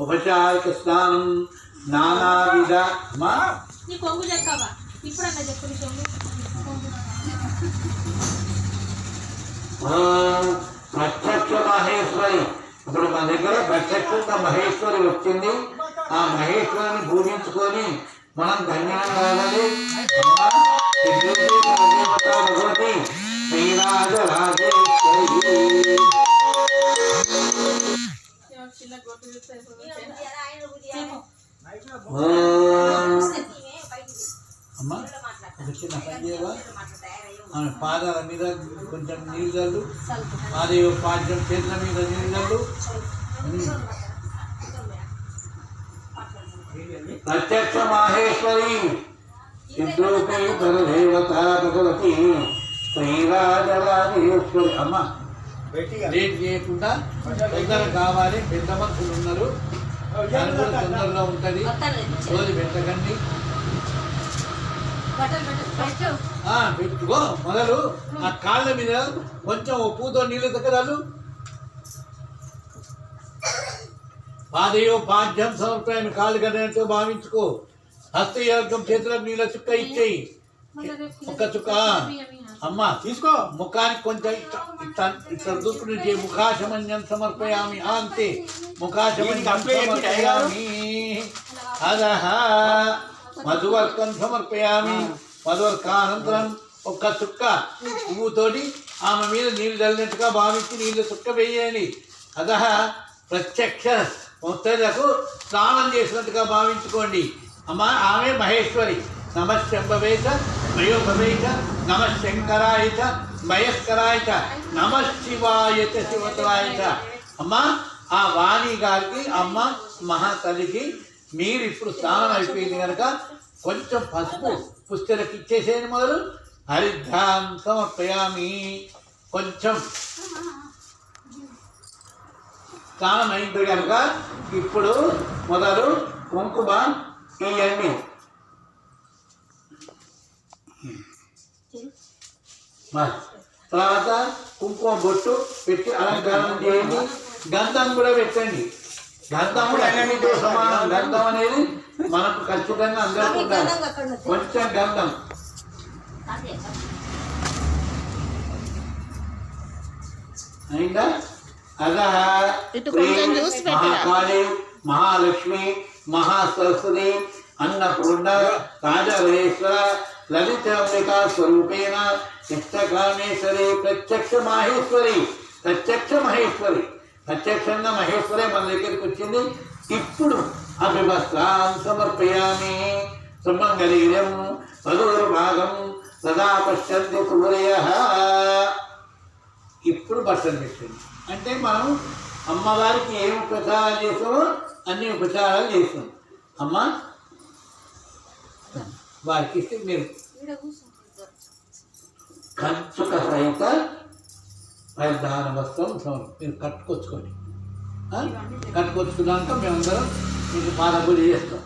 ఉపచారిక స్నానం నానావిధ ప్రత్యక్ష మహేశ్వరి. ఇప్పుడు మన దగ్గర ప్రత్యక్షంగా మహేశ్వరి వచ్చింది. ఆ మహేశ్వరిని పూజించుకొని మనం ధన్యం కావాలి. భగవతి శ్రీరాజరాజేశ్వరి. అమ్మా ఒక చిన్న పనిచేయవా? పాదాల మీద కొంచెం నీళ్ళు చల్లు. పాదయో పాద్యం చేతుల మీద నీళ్ళు చల్లు. ప్రత్యక్ష మాహేశ్వరి సిద్ధోపే పరదేవత భగవతి శ్రీరాజరాజేశ్వరి. అమ్మ లేట్ చేయకుండా తొందర కావాలి. పెద్ద మనుషులు ఉన్నారు, తొందరలో ఉంటుంది. రోజు పెట్టకండి. పెట్టుకో మొదలు. ఆ కాళ్ళ మీద కొంచెం పూతో నీళ్ళు తగ్గరాలు. పాదయో పాద్యం సమర్పయాన్ని కాళ్ళు కట్టినట్టు భావించుకో. హస్తయోగం చేతులకు నీళ్ళ చుక్క ఇచ్చేయి. ఒక్క చుక్క అమ్మ తీసుకో. ముఖానికి కొంచెం ఇట్లా దూకుడు చేయి. ముఖాశమన్యం సమర్పయామి. అంతే. ముఖాశమన్యం సమర్పయామి. అదహ మధువర్కం సమర్పయామి. మధువర్కానంతరం ఒక్క చుక్క పువ్వుతోటి ఆమె మీద నీళ్ళు చల్లినట్టుగా భావించి నీళ్ళు చుక్క వేయండి. అదహ ప్రత్యక్ష ముత్తైదులకు స్నానం చేసినట్టుగా భావించుకోండి. అమ్మ ఆమె మహేశ్వరి. నమశంభవే చ మయోభవే చ నమశంకరాయ చ మయస్కరాయ చ నమశివాయ చ శివతరాయ చ. అమ్మ ఆ వాణి గారికి, అమ్మ మహాతల్లికి మీరు ఇప్పుడు స్నానం అయిపోయింది కనుక కొంచెం పసుపు పుస్తలకు ఇచ్చేసేయండి. మొదలు హరిద్రాం సమర్పయామి. కొంచెం స్నానం అయింది కనుక ఇప్పుడు మొదలు కుంకుమ ఇవన్నీ తర్వాత కుంకుమ బొట్టు పెట్టి అలంకారం చేయండి. గంధం కూడా పెట్టండి. గంధం కూడా అన్నిటితో సమానం. గంధం అనేది మనకు ఖచ్చితంగా అందరికీ ఉండాలి. కొంచెం గంధం అయిందా? అదహ మహాకాళి మహాలక్ష్మి మహాసరస్వతి అన్నపూర్ణ రాజరాజేశ్వర లలితాంబికా స్వరూపేణ చిత్తకామేశ్వరి ప్రత్యక్ష మాహేశ్వరి. ప్రత్యక్ష మహేశ్వరి. ప్రత్యక్షంగా మహేశ్వరే మన దగ్గరికి వచ్చింది. ఇప్పుడు అభివస్త్రాం సమర్పయామి. సుమంగళీయం మధుర్భాగం సదా పశ్యంతి సూర్యః. ఇప్పుడు బట్టలు పెట్టింది అంటే మనం అమ్మవారికి ఏం ఉపచారాలు చేసామో అన్ని ఉపచారాలు చేసాం. అమ్మ వారికి ఇస్తే మీరు కంచుక సహిత పరిధాన వస్త్రం మీరు కట్టుకొచ్చుకోండి. కట్టుకొచ్చుకున్నాక మేమందరం మీకు పాదపూజ చేస్తాం.